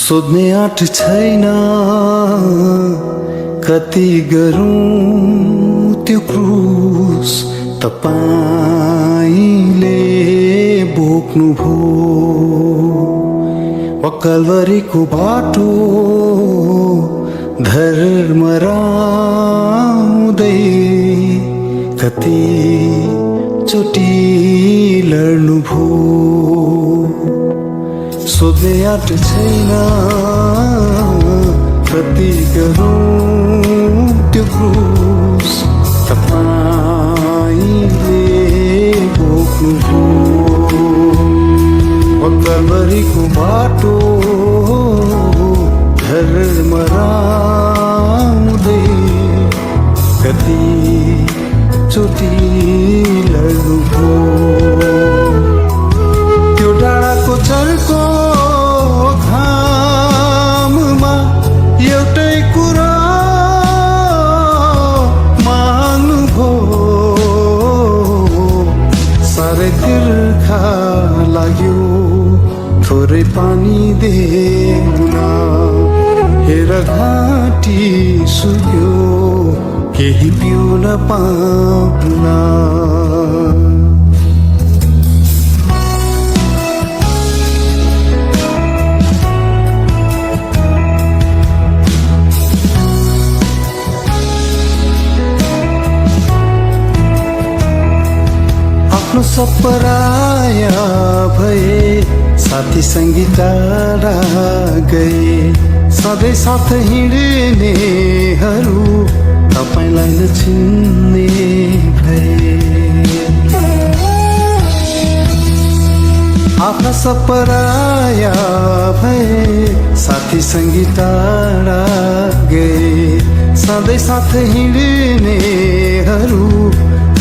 सोध्ने आँट छैन कति गरौँ त्यो क्रुस तपाईले बोक्नु भो कलवरीको बाटो धर्म राउँदै कति चोटि लड्नु भो सोध्ने आँट छैन कति गरौँ त्यो क्रुस तपाईले बोक्नु भो कलवरीको बाटो धर्म राउँदै कति चोटि लड्नु भो त्यो डाँडाको चर्को घाममा एउटै कुरा माग्नु भो साह्रै तिर्खा लाग्यो थोरै पानी देऊ न हेर घाँटी सुक्यो केही पिउन पाउन आफ्नो सब पराया भए साथी संगी टाढा गए सधैँ साथ हिँड्नेहरू तपाईलाई नचिन्ने भए आफ्ना सब पराया भए साथी संगी टाढा गए सधैँ साथ हिँड्नेहरू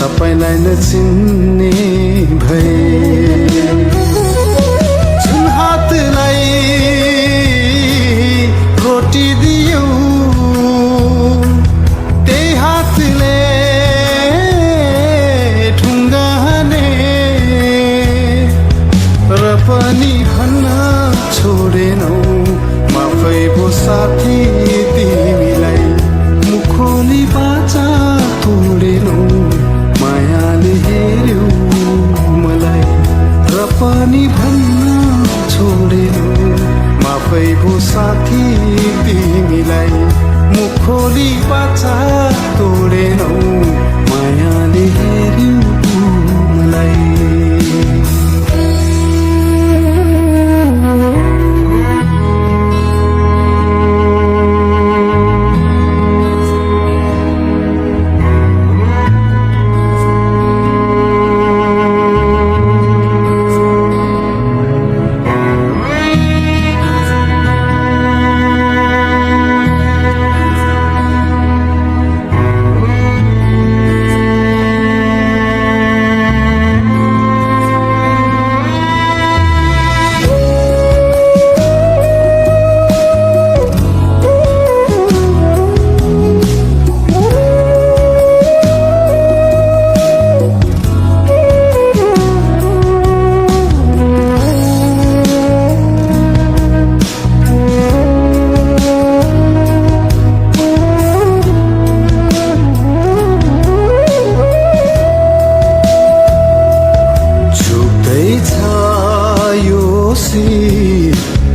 तपाईलाई नचिन्ने भए जुन हातलाई रोटी दियो त्यही हातले ढुङ्गा हाने र पनि भन्न छोडेनौ माफै भो साथी तिमीलाई मुखोली बाचा तोडेनौ मायाले हेर्यौ मलाई र पनि भन्न छोडेनौ माफै भो साथी तिमीलाई मुखोली बाचा तोडेनौ मायाले हेर्यौ मलाई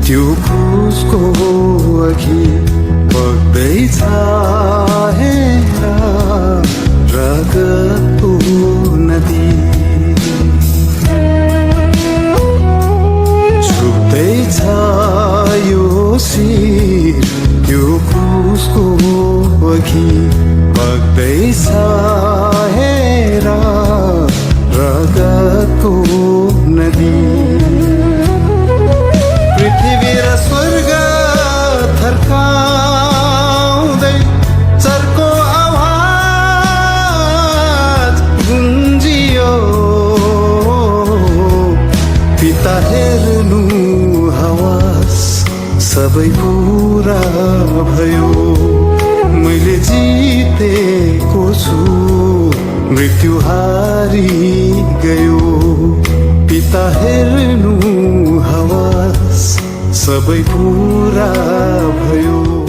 त्यो क्रुसको अघि बग्दैछ हेर रगतको नदी झुक्दैछ यो शिर त्यो क्रुसको अघि बग्दैछ हेर रगतको नदी पृथ्वी र स्वर्ग थर्काउँदै चर्को आवाज गुन्जियो पिता हेर्नु हवास सबै पुरा भयो मैले जितेको छु मृत्यु हारी गयो पिता हेर्नु हवास सबै पुरा भयो।